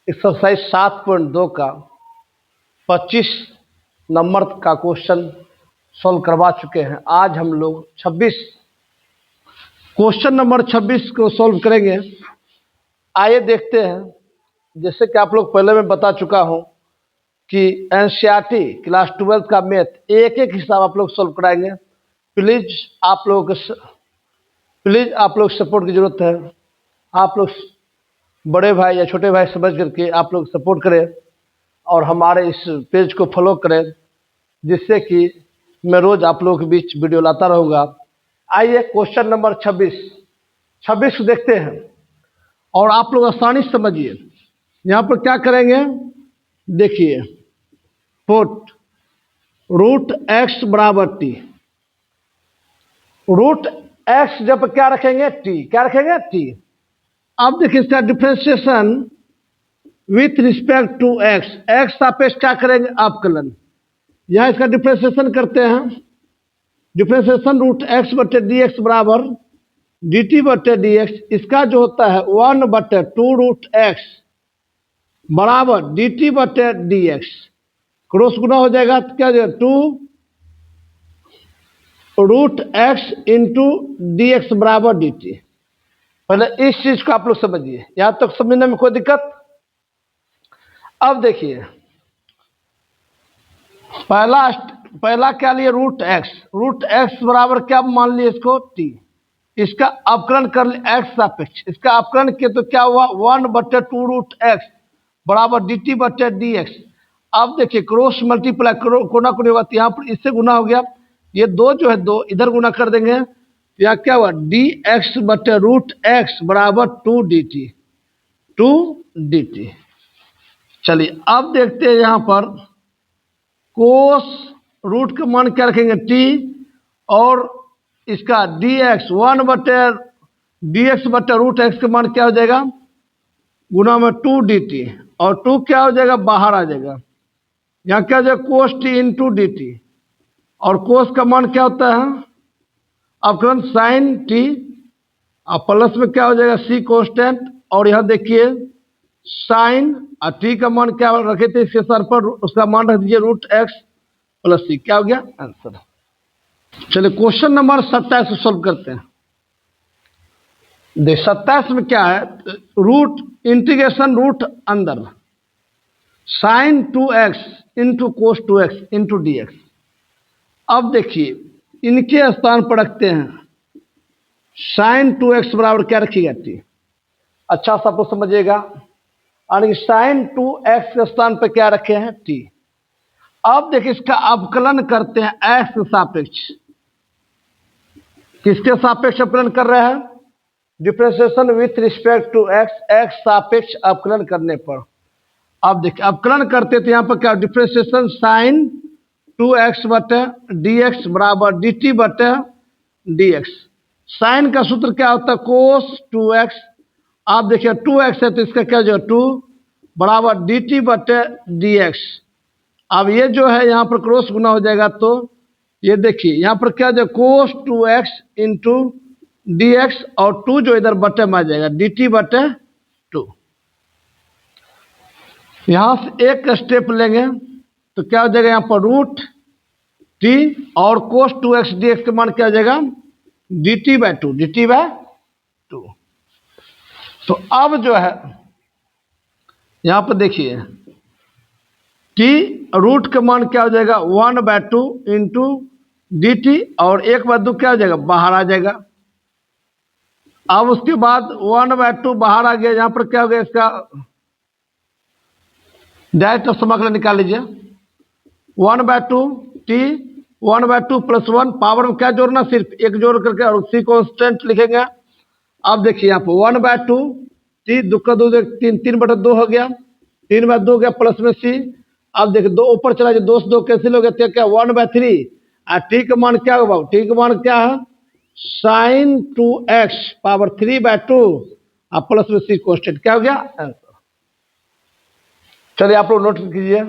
Exercise 7.2 का 25 number का question solve करवा चुके हैं। आज हम लोग 26 क्वेश्चन नंबर 26 को सॉल्व करेंगे। आइए देखते हैं। जैसे कि आप लोग पहले मैं बता चुका हूं कि एनसीईआरटी क्लास 12 का मैथ एक एक हिसाब आप लोग सॉल्व कराएंगे। प्लीज आप लोग सपोर्ट की जरूरत है। आप लोग बड़े भाई या छोटे भाई समझ करके आप लोग सपोर्ट करें और हमारे इस पेज को फॉलो करें, जिससे कि मैं रोज आप लोगों के बीच वीडियो लाता रहूँगा। आइए क्वेश्चन नंबर 26 को देखते हैं और आप लोग आसानी से समझिए। यहाँ पर क्या करेंगे, देखिए पुट रूट एक्स बराबर टी। रूट एक्स जब क्या रखेंगे, टी। क्या रखेंगे, टी। अब देखिए इसका differentiation with respect to x. X सापेक्ष क्या करेंगे, अवकलन। यहाँ इसका डिफरेंशिएशन करते हैं। डिफरेंशिएशन रूट एक्स बटे डी एक्स बराबर डी टी बटे डी एक्स। इसका जो होता है 1/2 रूट एक्स बराबर डी टी बटे डी एक्स। क्रॉस गुना हो जाएगा तो क्या हो जाएगा, 2 root x into d x बराबर डी टी। पहले इस चीज को आप लोग समझिए, यहां तक समझने में कोई दिक्कत। अब देखिए पहला क्या लिए, रूट एक्स। रूट एक्स बराबर क्या मान लिए इसको, टी। इसका अवकलन कर ले एक्स सापेक्ष। इसका अवकलन किए तो क्या हुआ, 1/2 रूट एक्स बराबर डी टी बटे डी एक्स। अब देखिए क्रॉस मल्टीप्लाई कोना कोनी होगा तो यहाँ पर इससे गुना हो गया। ये दो जो है दो इधर गुना कर देंगे, यहाँ क्या हुआ, डी एक्स बटे रूट एक्स बराबर 2 डी टी। चलिए अब देखते हैं यहाँ पर कोस रूट का मान क्या रखेंगे, टी, और इसका डी एक्स 1/dx बटे रूट एक्स का मान क्या हो जाएगा, गुना में 2 डी टी, और 2 क्या हो जाएगा, बाहर आ जाएगा। यहाँ क्या हो जाएगा, cos t into d T, और कोस का मान क्या होता है, अवकलन साइन टी, और प्लस में क्या हो जाएगा, सी कांस्टेंट। और यहाँ देखिए साइन और टी का मान क्या रखे थे इसके सर पर, उसका मान रख दीजिए रूट एक्स प्लस सी। क्या हो गया आंसर। चलिए क्वेश्चन नंबर 27 को सॉल्व करते हैं। देख 27 में क्या है, रूट इंटीग्रेशन रूट अंदर sine 2x into cos 2x into d x. अब देखिए इनके स्थान पर रखते हैं साइन 2x बराबर क्या रखिएगा, टी। अच्छा सा आपको समझिएगा, और साइन 2x के स्थान पर क्या रखे हैं, टी। अब देखिए इसका अवकलन करते हैं एक्स के सापेक्ष। किसके सापेक्ष अवकलन कर रहे हैं, differentiation with respect to x. X सापेक्ष अवकलन करने पर अब देखिए अवकलन करते तो यहाँ पर क्या, डिफरेंशिएशन साइन 2x बटे डी एक्स बराबर डी टी बटे डी एक्स। साइन का सूत्र क्या होता है, कोस 2x। आप देखिए 2x है तो इसका क्या जो 2 बराबर डी टी बटे डी एक्स। अब ये जो है यहाँ पर क्रॉस गुना हो जाएगा, तो ये देखिए यहाँ पर क्या जो कोस 2x इंटू डी एक्स, और 2 जो इधर बटे में आ जाएगा डी टी बटे 2। यहाँ से एक स्टेप लेंगे तो क्या हो जाएगा, यहाँ पर रूट टी और कोस 2x डी एक्स का मान क्या हो जाएगा, डी टी बाई 2। तो अब जो है यहाँ पर देखिए टी रूट का मान क्या हो जाएगा, 1/2 इंटू डी टी, और 1/2 क्या हो जाएगा, बाहर आ जाएगा। अब उसके बाद 1/2 बाहर आ गया, यहाँ पर क्या हो गया, इसका डायरेक्ट समाकलन निकाल लीजिए। 1/2 टी 1/2 प्लस 1, पावर में क्या जोड़ना, सिर्फ एक जोड़ करके, और सी कांस्टेंट लिखेंगे। अब देखिए यहाँ पर 1/2 टी 2 का 2 3/2 हो गया, 3/2 हो गया, प्लस में सी। अब देखिए 2 ऊपर चला जाए, 2 से 2 कैंसिल हो गया, तो क्या 1/3, और टी का मान क्या होगा, टी का मान क्या है, साइन 2x पावर 3/2 और प्लस में सी कांस्टेंट। क्या हो गया आंसर। चलिए आप लोग नोट कीजिए।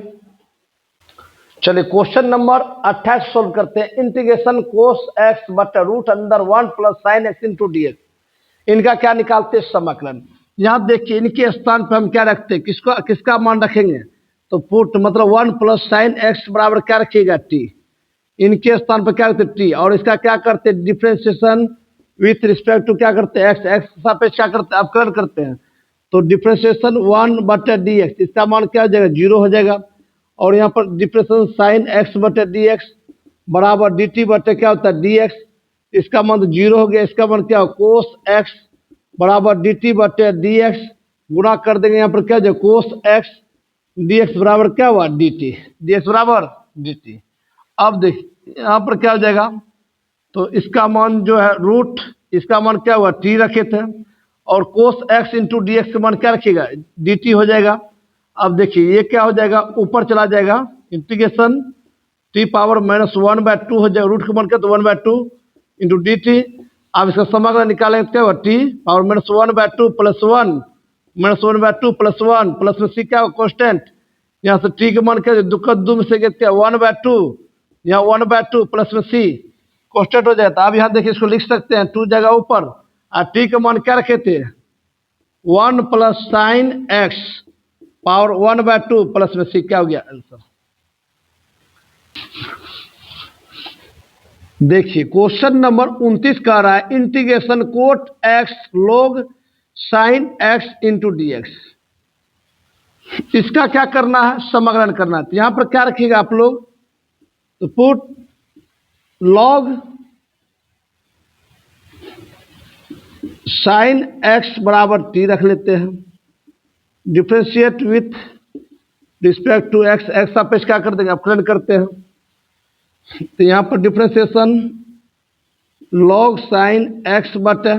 चलिए क्वेश्चन नंबर 28 सोल्व करते हैं। इंटीग्रेशन कोस x बटे रूट अंदर 1 plus sign x into d x. इनका क्या निकालते हैं, समाकलन। यहाँ देखिए इनके स्थान पर हम क्या रखते हैं, किसका मान रखेंगे, तो पुट मतलब 1 प्लस साइन एक्स बराबर क्या रखिएगा टी, इनके स्थान पर क्या करते टी, और इसका क्या करते डिफ्रेंशिएशन विथ रिस्पेक्ट टू क्या करते हैं एक्स, एक्स सापेक्ष क्या करते हैं अवकलन करते हैं, तो डिफ्रेंशिएशन 1/dx, इसका मान क्या हो जाएगा 0 हो जाएगा, और यहाँ पर डिफ्रेंशिएशन साइन x/dx बराबर dt बटे क्या होता है dx, इसका मान तो 0 हो गया, इसका मान क्या हो कोस x बराबर dt बटे dx, गुणा कर देंगे यहाँ पर क्या हो जाएगा कोस x dx बराबर क्या हुआ dt, dx बराबर dt। अब देखिए यहाँ पर क्या हो जाएगा, तो इसका मान जो है रूट, इसका मान क्या हुआ t रखे थे, और कोस x इंटू डी एक्स का मान क्या रखिएगा dt हो जाएगा। अब देखिए ये क्या हो जाएगा ऊपर चला जाएगा, इंटीग्रेशन t पावर -1/2 हो जाएगा, रूट का मान क्या तो 1/2 इंटू डी टी। अब इसका समाकलन निकालेंगे क्या होगा t power -1/2 plus 1 -1/2 plus 1 plus में c क्या होगा कॉन्स्टेंट, यहाँ से t का मान क्या दो में से क्या 1/2, यहाँ 1/2 प्लस में c कॉन्स्टेंट हो जाता है। अब यहाँ देखिए इसको लिख सकते हैं 2 जगह ऊपर, और t का मान क्या रखे थे 1 plus sign x power 1/2 plus में c क्या हो गया आंसर। देखिए क्वेश्चन नंबर 29 कह रहा है integration cot x log sine x into d x, इसका क्या करना है समाकलन करना है, तो यहां पर क्या रखिएगा आप लोग, तो पुट लॉग साइन एक्स बराबर टी रख लेते हैं, differentiate with respect to x, x सापेक्ष क्या कर देंगे अवकलन करते हैं, तो यहाँ पर डिफ्रेंशिएशन लॉग साइन एक्स बटे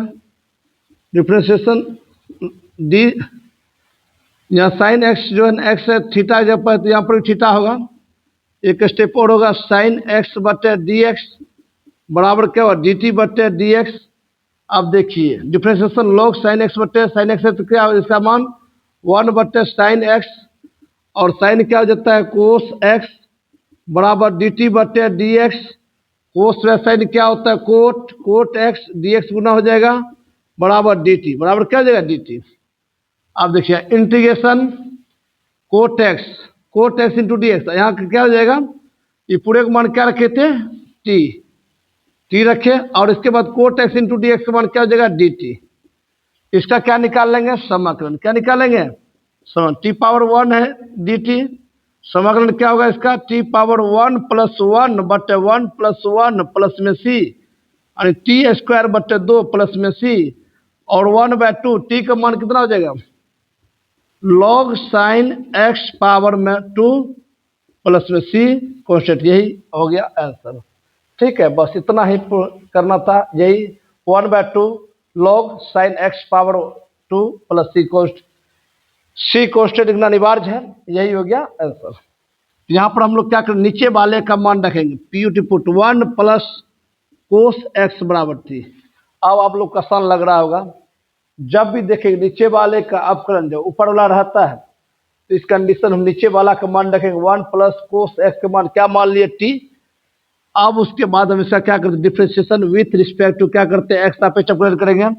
डिफ्रेंशिएशन डी, यहाँ साइन एक्स जो है एक्स है थीटा जब पर, तो यहाँ पर भी थीटा होगा, एक स्टेप और होगा साइन एक्स बटे डी एक्स बराबर क्या होगा डी टी बटे डी एक्स। अब देखिए डिफ्रेंशिएशन लॉग साइन एक्स बटे साइन एक्स है तो क्या इसका मान 1 बटे साइन एक्स, और साइन क्या हो जाता है कोस एक्स बराबर डी टी बटे डी एक्स, कोस में साइन क्या होता है कोट एक्स डी एक्स गुना हो जाएगा बराबर डी टी, बराबर क्या हो जाएगा डी टी। अब देखिए integration cot x into d x, यहाँ क्या हो जाएगा ये पूरे का मान क्या रखे थे टी रखे, और इसके बाद cot x into d x का मान क्या हो जाएगा डी टी, इसका क्या निकाल लेंगे समाकलन, क्या निकालेंगे टी पावर 1 है डी टी, समाकलन क्या होगा इसका टी पावर 1 प्लस 1 बटे 1 प्लस 1 प्लस में सी, यानी टी स्क्वायर बटे 2 प्लस में सी, और 1/2 टी का मान कितना हो जाएगा लॉग साइन एक्स पावर में 2 प्लस में सी कॉन्स्टेंट, यही हो गया आंसर। ठीक है, बस इतना ही करना था, यही 1/2 log sine x power 2 plus C constant इतना अनिवार्य है, यही हो गया आंसर। यहाँ पर हम लोग क्या करें नीचे वाले का मान रखेंगे PUT put 1 plus cos x बराबर 3। अब आप लोग का आसान लग रहा होगा, जब भी देखेंगे नीचे वाले का अवकलन जो ऊपर वाला रहता है, तो इस कंडीशन हम नीचे वाला का मान रखेंगे 1 प्लस कोस एक्स का मान क्या मान लिए टी। अब उसके बाद हम इसका क्या करते डिफ्रेंशिएशन विथ रिस्पेक्ट टू क्या करते हैं एक्स सापेक्ष अवकलन करेंगे,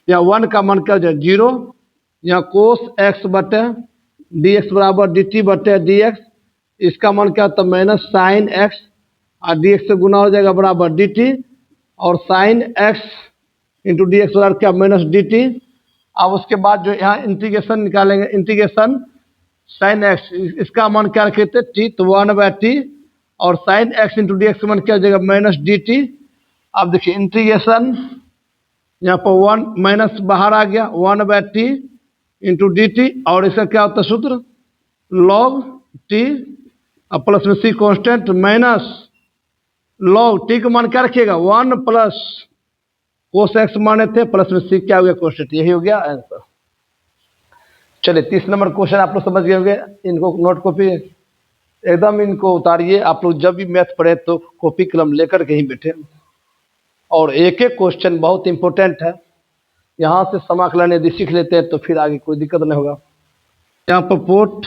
यहाँ 1 का मान क्या हो जाए 0, यहाँ कोस एक्स बटे डी एक्स बराबर डी टी बटे डी एक्स, इसका मान क्या होता है माइनस साइन एक्स और डी एक्स से गुना हो जाएगा बराबर डी टी, और sign x into d x बराबर क्या माइनस डी टी। अब उसके बाद जो यहाँ इंटीग्रेशन निकालेंगे, इंटीग्रेशन साइन एक्स इसका मान क्या रखे थे टी, तो 1/t, और sign x into d x का मान क्या हो जाएगा माइनस डी टी। अब देखिए इंटीग्रेशन यहाँ पर 1 माइनस बाहर आ गया 1/t इंटू डी टी, और इसका क्या होता है सूत्र लॉग टी अब प्लस में C constant minus log T का मान क्या रखिएगा 1 प्लस कोस एक्स माने थे प्लस में सी क्या हो गया कॉन्स्टेंट, यही हो गया आंसर। चलिए 30 नंबर क्वेश्चन आप लोग समझ गए होंगे, इनको नोट कॉपी एकदम इनको उतारिए, आप लोग जब भी मैथ पढ़े तो कॉपी कलम लेकर के ही बैठे, और एक एक क्वेश्चन बहुत इंपॉर्टेंट है, यहाँ से समाकलन यदि सीख लेते हैं तो फिर आगे कोई दिक्कत नहीं होगा। यहाँ पर पुट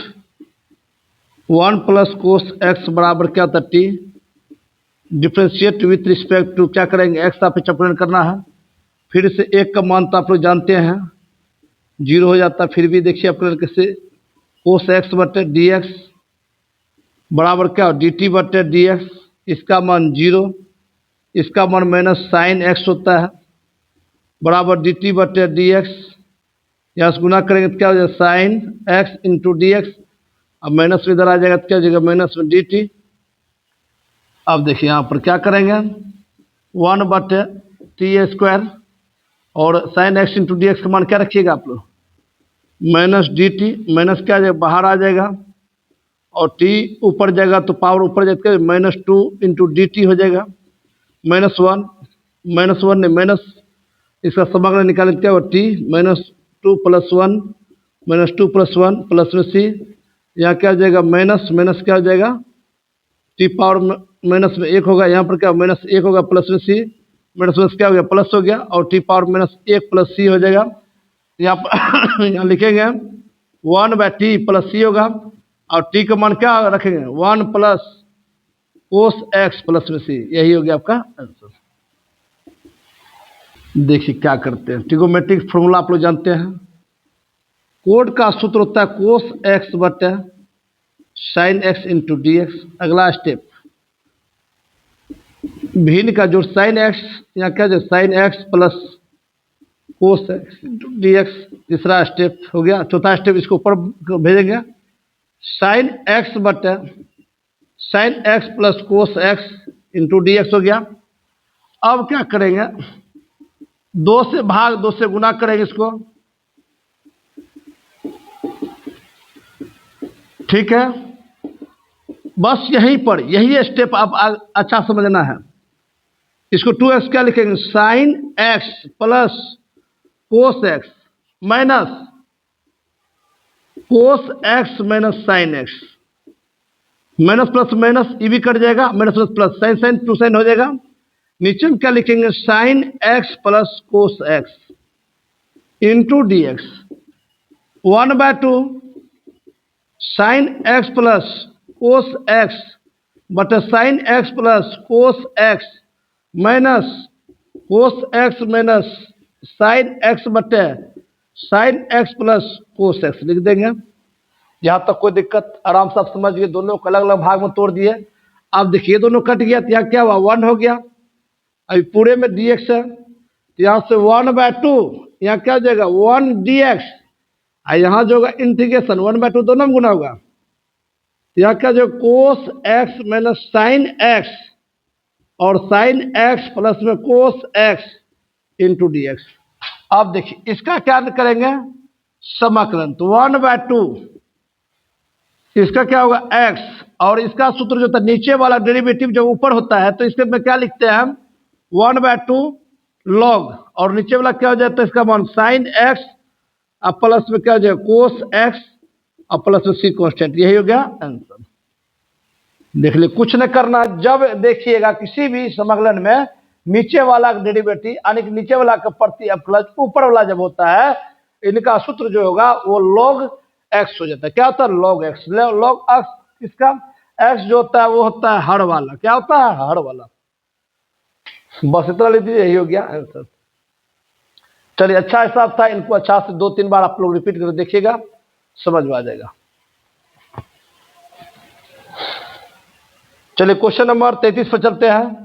1 प्लस कोस एक्स बराबर क्या होता है t, differentiate with respect to क्या करेंगे एक्स सापेक्ष अवकलन करना है, फिर से एक का मान तो आप लोग जानते हैं जीरो हो जाता है। फिर भी देखिए आप कैसे कोस एक्स बटे डी एक्स बराबर क्या हो डी टी बटे डी एक्स, इसका मान जीरो, इसका मान माइनस साइन एक्स होता है बराबर डी टी बटे डी एक्स, यहाँ से गुना करेंगे तो क्या हो जाएगा sign x into d x, अब माइनस में इधर आ जाएगा तो क्या हो जाएगा माइनस में डी टी। अब देखिए यहाँ पर क्या करेंगे 1/t² और sign x into d x का मान क्या रखिएगा आप लोग माइनस डी टी, माइनस क्या आ जाएगा बाहर आ जाएगा और टी ऊपर जाएगा तो पावर ऊपर जाएगा -2 इंटू डी टी हो जाएगा -1, -1 नहीं माइनस इसका समग्र निकालें क्या होगा टी -2 + 1 -2 + 1 प्लस में सी, यहाँ क्या हो जाएगा माइनस माइनस क्या हो जाएगा टी पावर माइनस में 1 होगा, यहाँ पर क्या -1 होगा प्लस में सी, माइनस माइनस क्या हो गया प्लस हो गया और टी पावर -1 + सी हो जाएगा। यहाँ पर यहाँ लिखेंगे 1/t + सी होगा और टी का मान क्या रखेंगे 1 + cos x प्लस में सी, यही हो गया आपका आंसर। देखिए क्या करते हैं, ट्रिगोमेट्रिक फॉर्मूला आप लोग जानते हैं, कोड का सूत्र होता है cos x बटे sine x into d x. अगला स्टेप भिन्न का जोड़ साइन एक्स, यहाँ क्या है sign x plus cos x into d x, तीसरा स्टेप हो गया। चौथा स्टेप इसको ऊपर भेजेंगे साइन एक्स बटे sine x plus cos x into d x हो गया। अब क्या करेंगे 2 से भाग 2 से गुना करेंगे इसको, ठीक है। बस यहीं पर यही स्टेप आप अच्छा समझना है। इसको 2x क्या लिखेंगे sine x plus cos x minus cos x minus sine x, minus plus minus ये भी कट जाएगा, minus plus plus sine sine two sine हो जाएगा। नीचे में क्या लिखेंगे sine x plus cos x into d x 1/2 sine x plus cos x बटे sine x plus cos x minus cos x minus sine x बटे sine x plus cos x लिख देंगे। यहाँ तक कोई दिक्कत आराम से आप समझ गए, दोनों को अलग अलग भाग में तोड़ दिए। अब देखिए दोनों कट गया तो यहाँ क्या हुआ 1 हो गया, अभी पूरे में डी एक्स है तो यहाँ से 1/2 यहाँ क्या हो जाएगा 1 डी एक्स, यहाँ जो होगा इंटीग्रेशन 1/2 दोनों में गुना होगा, यहाँ क्या जो कोस एक्स माइनस साइन एक्स और साइन एक्स प्लस में कोस एक्स इंटू डी एक्स। अब देखिए इसका क्या करेंगे समाकलन, तो 1/2 इसका क्या होगा x और इसका सूत्र जो था नीचे वाला डेरिवेटिव जब ऊपर होता है तो इसके में क्या लिखते हैं हम 1/2 log और नीचे वाला क्या हो जाता है इसका मान साइन एक्स अब प्लस में क्या हो जाएगा कोस एक्स और प्लस में सी कांस्टेंट, यही हो गया आंसर। देख ले कुछ न करना, जब देखिएगा किसी भी समाकलन में नीचे वाला डेरिवेटिव यानी कि नीचे वाला का प्रति प्लस ऊपर वाला जब होता है इनका सूत्र जो होगा वो log x हो जाता है। क्या होता है log x, log x इसका x जो होता है वो होता है हर वाला, क्या होता है हर वाला। बस इतना लीजिए, यही हो गया आंसर। चलिए अच्छा हिसाब था, इनको अच्छा से 2-3 बार आप लोग रिपीट कर देखिएगा, समझ में आ जाएगा। चलिए क्वेश्चन नंबर 33 पर चलते हैं।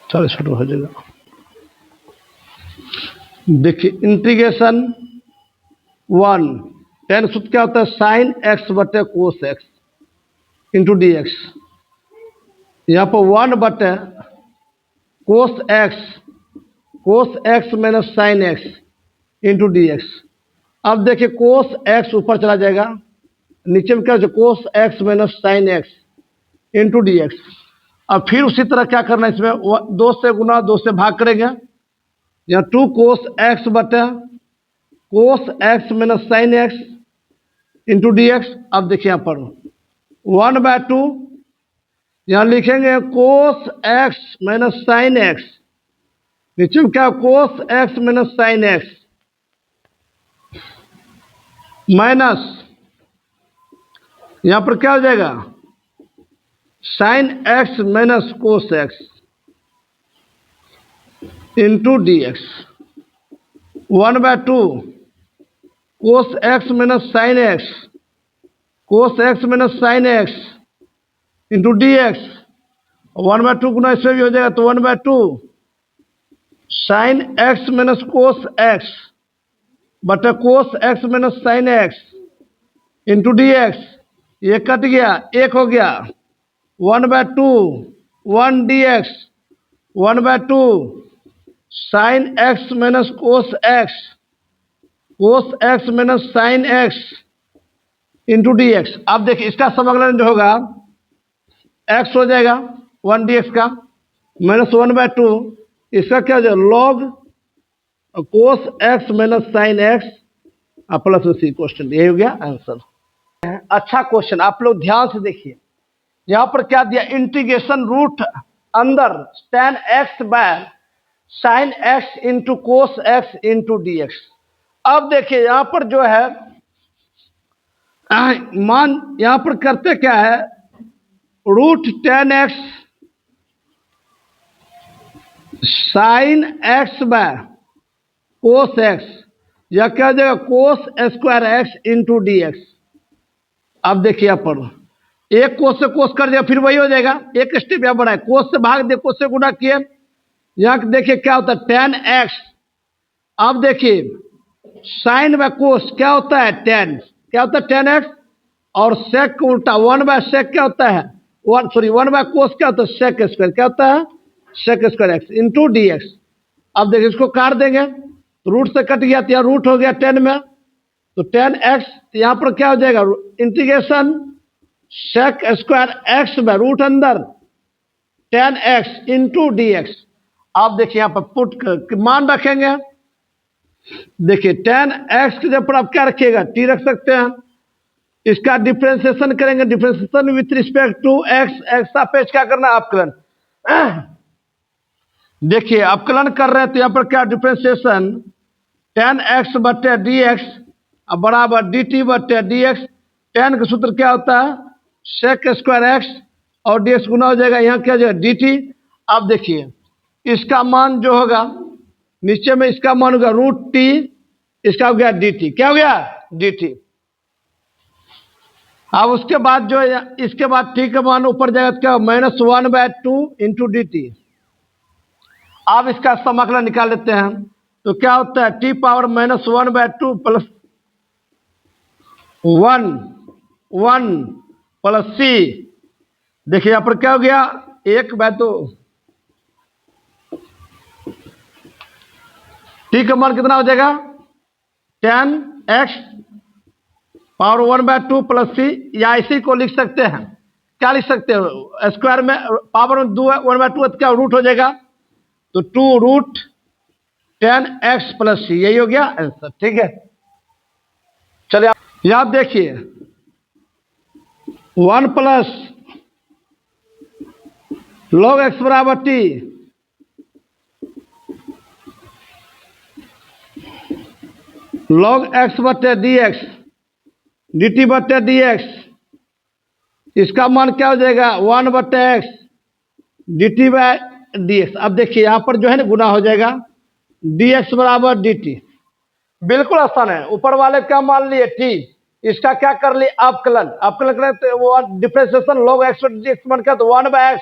चलो शुरू हो जाएगा। देखिए इंटीग्रेशन 1 टेन सूत्र क्या होता है साइन एक्स बटे कोस एक्स इंटू डी एक्स, यहाँ पर 1 बटे कोस x minus sine x into d x. अब देखिए कोस एक्स ऊपर चला जाएगा नीचे में क्या हो कोस x minus sine x into d x. अब फिर उसी तरह क्या करना है इसमें, 2 से गुना 2 से भाग करेंगे, यहाँ 2 कोस एक्स बटे कोस x minus sine x into d x. अब देखिए यहाँ पर 1/2 यहाँ लिखेंगे कोस एक्स माइनस साइन एक्स, नीचे में क्या कोस x minus sine x minus यहाँ पर क्या हो जाएगा sign x minus cos x into d x. 1/2 कोस एक्स माइनस साइन एक्स कोस x minus sine x into d x. 1/2 गुना इसमें भी हो जाएगा तो 1/2 sine x minus cos x बटा कोस x minus sine x into d x. ये cut गया, एक हो गया 1/2 1 D x 1/2 sine x minus cos x minus sine x into d x. अब देखिए इसका समाकलन जो होगा एक्स हो जाएगा 1 डी एक्स का माइनस 1/2 इसका क्या हो जाएगा लॉग कोस x minus sine x plus उसी क्वेश्चन, यही हो गया आंसर। अच्छा क्वेश्चन, आप लोग ध्यान से देखिए, यहाँ पर क्या दिया इंटीग्रेशन रूट अंदर tan x by sine x into cos x into d x. अब देखिए यहाँ पर जो है मान यहाँ पर करते क्या है root tan x sine x by cos x या क्या हो जाएगा cos square x into d x. अब देखिए यहाँ पर एक कोस से कोस कर दिया फिर वही हो जाएगा, एक स्टेप यहाँ बढ़ा है कोस से भाग दे कोस से गुणा किए, यहाँ देखिए क्या होता है tan x। अब देखिए साइन बाय कोस क्या होता है tan, क्या होता है tan x और सेक को उल्टा 1/sec क्या होता है 1/cos क्या होता है sec स्क्वायर, क्या होता है sec square x into d x. अब देखिए इसको काट देंगे तो रूट से कट गया तो यहाँ रूट हो गया 10 में तो tan x, यहाँ पर क्या हो जाएगा इंटीग्रेशन sec स्क्वायर x में रूट अंदर tan x into d x. आप देखिए यहाँ पर पुट मान रखेंगे, देखिए tan x के जगह पर आप क्या रखिएगा t रख सकते हैं, इसका डिफ्रेंसिएशन करेंगे, differentiation with respect to x, x सापेक्ष क्या करना अवकलन। देखिए अवकलन कर रहे हैं तो यहाँ पर क्या डिफ्रेंसिएशन tan x बटे डी एक्स बराबर डी टी बटे डी एक्स। tan का सूत्र क्या होता है sec स्क्वायर एक्स और डी एक्स गुना हो जाएगा यहाँ क्या हो जाएगा डी टी। अब देखिए इसका मान जो होगा नीचे में इसका मान होगा रूट टी, इसका हो गया डी टी, क्या हो गया डी टी। अब उसके बाद जो है इसके बाद टी का मान ऊपर जाएगा तो क्या -1/2 इंटू डी टी। अब इसका समाकलन निकाल लेते हैं तो क्या होता है टी पावर -1/2 प्लस 1 प्लस सी। देखिए यहाँ पर क्या हो गया 1/2, टी का मान कितना हो जाएगा tan x पावर 1/2 प्लस सी, या इसी को लिख सकते हैं, क्या लिख सकते हो स्क्वायर में पावर 1/2 क्या रूट हो जाएगा तो 2 root tan x plus C, यही हो गया आंसर। ठीक है चलिए यहाँ देखिए 1 प्लस log x बराबर टी log x बटे डी एक्स डी टी बटे डी एक्स, इसका मान क्या हो जाएगा 1 बटे x d t by d x. अब देखिए यहाँ पर जो है ना गुना हो जाएगा डी एक्स बराबर डी टी, बिल्कुल आसान है। ऊपर वाले क्या मान लिए टी, इसका क्या कर लिए अवकलन, अवकलन करें तो वो डिफरेंशिएशन log x बटे डी एक्स मान क्या तो 1/x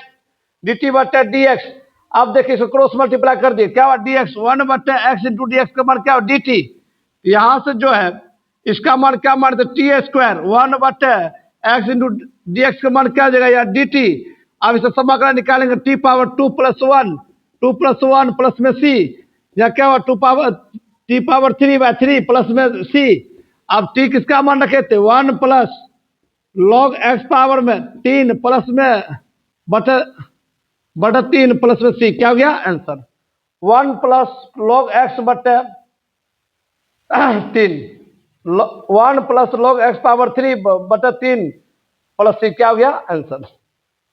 डी टी बटे डी एक्स। अब देखिए इसको क्रॉस मल्टीप्लाई कर दिए क्या हुआ डी एक्स 1 बटे एक्स इंटू डी एक्स का मान क्या हो डी टी। यहाँ से जो है इसका मान क्या मान तो टी स्क्वायर 1 बटे एक्स इंटू डी एक्स का मान क्या हो जाएगा यार डी टी। अब इसे समाकलन निकालेंगे टी पावर 2 + 1 प्लस में सी, या क्या हुआ टी पावर 3/3 प्लस में सी। अब टी किसका मान रखे थे 1 प्लस लॉग एक्स पावर में 3 प्लस में बटे 3 प्लस में सी, क्या हो गया आंसर? 1 प्लस लॉग एक्स बटे 3, 1 प्लस लॉग एक्स पावर 3 बटे 3 प्लस सी, क्या हो गया आंसर?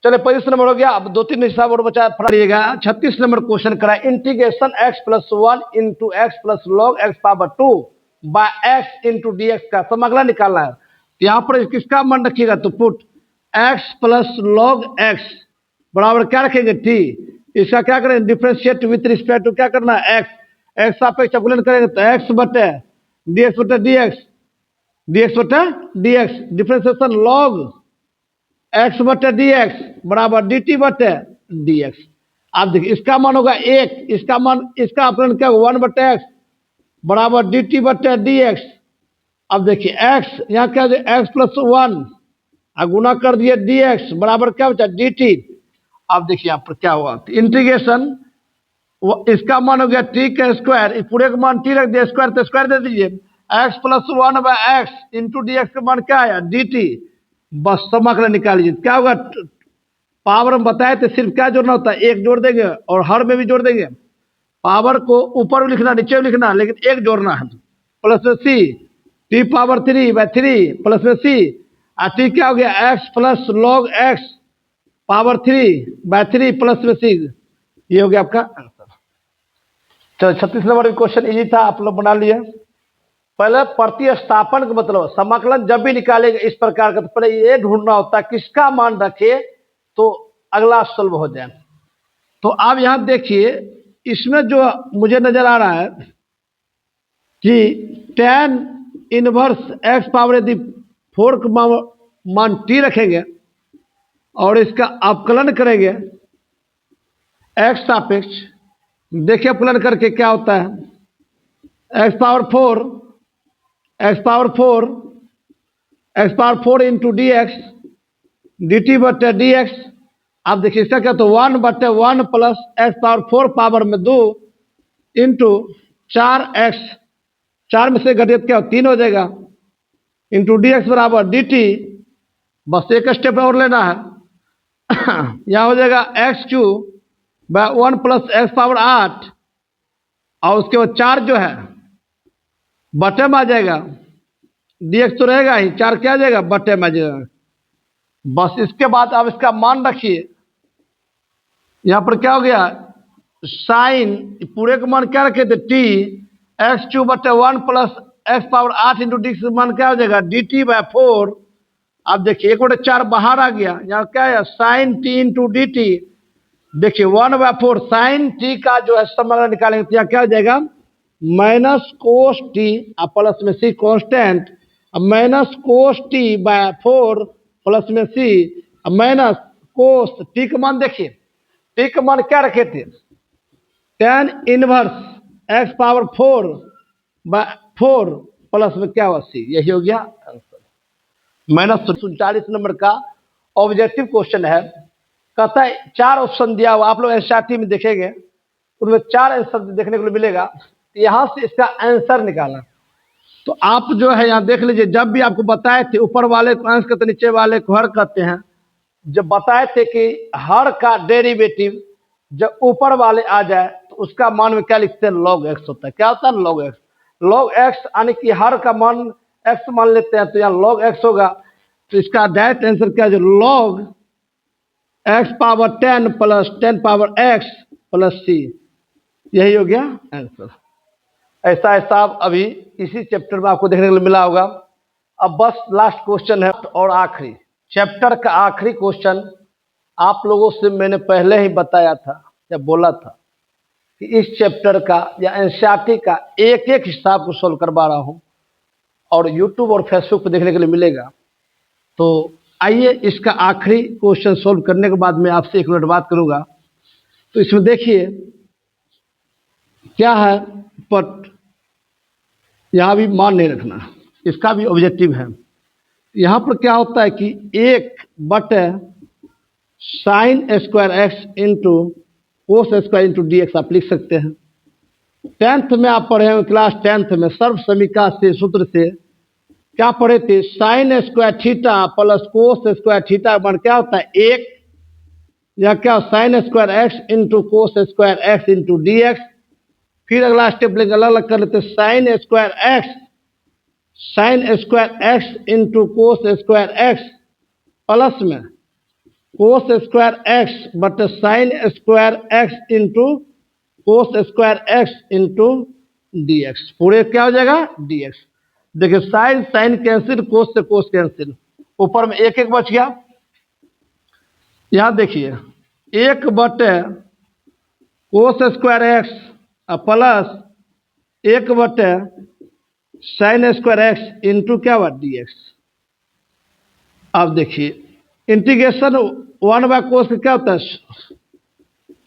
चलिए 25 नंबर हो गया। अब 2-3 हिसाब और बचा पढ़िएगा। 36 नंबर क्वेश्चन करा, integration x plus 1 into x plus log x power 2 by x into d x का समाकलन निकालना है। यहाँ पर किसका मान रखिएगा? तो put x plus log x बराबर क्या रखेंगे? t। इसका क्या करेंगे? डिफ्रेंशिएट विथ रिस्पेक्ट टू क्या करना है? x सापेक्ष अवकलन करेंगे तो x बटे dx बटे dx, dx बटे dx, डिफ्रेंशिएशन लॉग x बटे dx बराबर dt बटे dx। आप देखिए इसका मान होगा 1, इसका मान, इसका अवकलन क्या होगा? 1 बटे x बराबर dt बटे dx। अब देखिए x यहाँ क्या है? x प्लस 1 गुना कर दिए dx बराबर क्या बचा? dt। अब देखिए यहाँ पर क्या हुआ? इंटीग्रेशन, इसका मान हो गया t का स्क्वायर, पूरे का मान t रख दिया, स्क्वायर तो स्क्वायर दे दीजिए, x plus 1 by x into d x का मान क्या आया? dt। बस समाकलन निकाल लीजिए, क्या होगा? पावर हम बताए थे सिर्फ क्या जोड़ना होता है? 1 जोड़ देंगे और हर में भी जोड़ देंगे। पावर को ऊपर भी लिखना नीचे भी लिखना, लेकिन 1 जोड़ना है। प्लस में c, t power 3 by 3 plus में सी, और टी क्या हो गया? X plus log x power 3 by 3 plus में सी, ये हो गया आपका आंसर। चलो 36 नंबर क्वेश्चन इजी था, आप लोग बना लिए। पहले प्रतिस्थापन का मतलब समाकलन जब भी निकालेगा इस प्रकार का, तो पहले ये ढूंढना होता है किसका मान रखे तो अगला सॉल्व हो जाए। तो आप यहां देखिए, इसमें जो मुझे नजर आ रहा है कि tan इनवर्स x पावर यदि 4 का मान t रखेंगे और इसका अवकलन करेंगे x सापेक्ष, देखिए अवकलन करके क्या होता है? x power 4 into d x dt बटे डी एक्स। आप देखिए इसका क्या? तो 1 बटे 1 प्लस एक्स पावर 4 पावर में 2 इंटू 4x, 4 में से घटित क्या 3 हो जाएगा, इंटू डी एक्स बराबर डी टी। बस एक स्टेप और लेना है यहाँ हो जाएगा x³ bye 1 plus x power 8, और उसके बाद 4 जो है बटे में आ जाएगा, dx तो रहेगा ही, 4 क्या आ जाएगा? बटे में आ जाएगा। बस इसके बाद आप इसका मान रखिए, यहाँ पर क्या हो गया? साइन पूरे का मान क्या रखे थे? t, x³ बटे 1 plus x power 8 into d का मान क्या हो जाएगा? dt by 4। आप देखिए 1 बटे 4 बाहर आ गया, यहाँ क्या है? Sine t into d t. देखिए 1 बाय 4 साइन t का जो है समाकलन निकालेंगे तो यहाँ क्या हो जाएगा? माइनस कोस टी प्लस में C constant, minus cos t by 4 plus में सी माइनस कोस टी का मान, देखिए टी का मान क्या रखे थे? tan inverse x power 4 by 4 plus में क्या हुआ? सी, यही हो गया आंसर। माइनस 39 नंबर का ऑब्जेक्टिव क्वेश्चन है। कहता है 4 ऑप्शन दिया हुआ, आप लोग एनसीईआरटी में देखेंगे उनमें 4 आंसर देखने को मिलेगा, यहां से इसका आंसर निकालना। तो आप जो है यहाँ देख लीजिए, जब भी आपको बताए थे ऊपर वाले को अंश कहते, नीचे वाले को हर कहते हैं, जब बताए थे कि हर का डेरिवेटिव जब ऊपर वाले आ जाए तो उसका मान में क्या लिखते हैं? लॉग एक्स होता है। क्या होता है? Log x. लॉग एक्स यानी कि हर का मान एक्स मान लेते हैं तो यहाँ लॉग एक्स होगा। तो इसका डायरेक्ट आंसर क्या है? Log x power 10 plus 10 power x plus C, यही हो गया आंसर। ऐसा ऐसा अभी इसी चैप्टर में आपको देखने को मिला होगा। अब बस लास्ट क्वेश्चन है और आखिरी चैप्टर का आखिरी क्वेश्चन। आप लोगों से मैंने पहले ही बताया था या बोला था कि इस चैप्टर का या एनसीईआरटी का एक एक हिसाब को सोल्व करवा रहा हूं और यूट्यूब और फेसबुक पर देखने के लिए मिलेगा। तो आइए इसका आखिरी क्वेश्चन सोल्व करने के बाद मैं आपसे 1 मिनट बात करूंगा। तो इसमें देखिए क्या है, बट यहाँ भी मान नहीं रखना, इसका भी ऑब्जेक्टिव है। यहाँ पर क्या होता है कि 1 बटे sine square x into cos square into d x आप लिख सकते हैं। 10th में आप पढ़े हैं क्लास 10th में सर्व समीकरण से सूत्र से क्या पढ़े थे, sine square theta plus cos square theta मान क्या होता है 1, या क्या sine square x into cos square x into d x. फिर अगला स्टेप लेंगे, अलग अलग कर लेते, sine square x into cos square x plus में कोस स्क्वायर एक्स बटे sine square x into cos square x into d x. पूरे क्या हो जाएगा डी एक्स। देखिए साइन साइन कैंसिल, कोस से कोस कैंसिल, ऊपर में एक एक बच गया। यहां देखिए 1 कोस square x plus 1 sine square x into क्या हुआ डी एक्स। अब देखिए इंटीग्रेशन 1/कोस क्या होता है,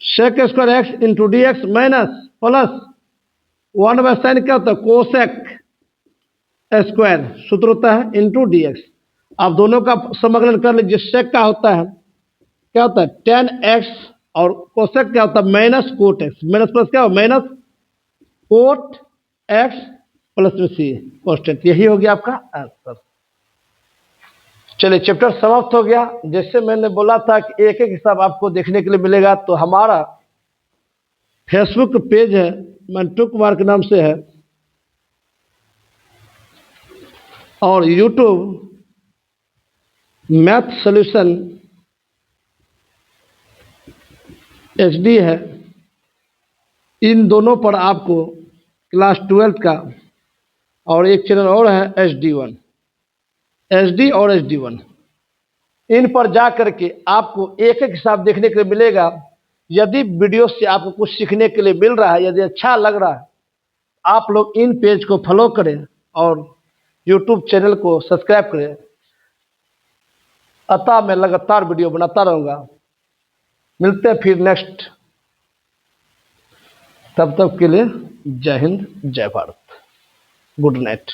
sec square x into d x minus plus 1/साइन क्या होता है कोसेक स्क्वायर, सूत्र होता है इंटू डी एक्स। आप दोनों का समाकलन कर लीजिए। सेक का होता है क्या होता है tan x और कोसेक क्या होता है minus cot x, minus plus क्या हो माइनस कोट एक्स प्लस में सी कॉन्स्टेंट। यही हो गया आपका आंसर। चलिए चैप्टर समाप्त हो गया। जैसे मैंने बोला था कि एक एक हिसाब आपको देखने के लिए मिलेगा, तो हमारा फेसबुक पेज है मंटू कुमार के नाम से है, और यूट्यूब मैथ सॉल्यूशन HD है। इन दोनों पर आपको क्लास 12 का, और एक चैनल और है HD और HD1, इन पर जा करके आपको एक एक हिसाब देखने के लिए मिलेगा। यदि वीडियो से आपको कुछ सीखने के लिए मिल रहा है, यदि अच्छा लग रहा है, आप लोग इन पेज को फॉलो करें और यूट्यूब चैनल को सब्सक्राइब करें। अतः मैं लगातार वीडियो बनाता रहूँगा। मिलते हैं फिर नेक्स्ट, तब तक के लिए जय हिंद जय भारत, गुड नाइट।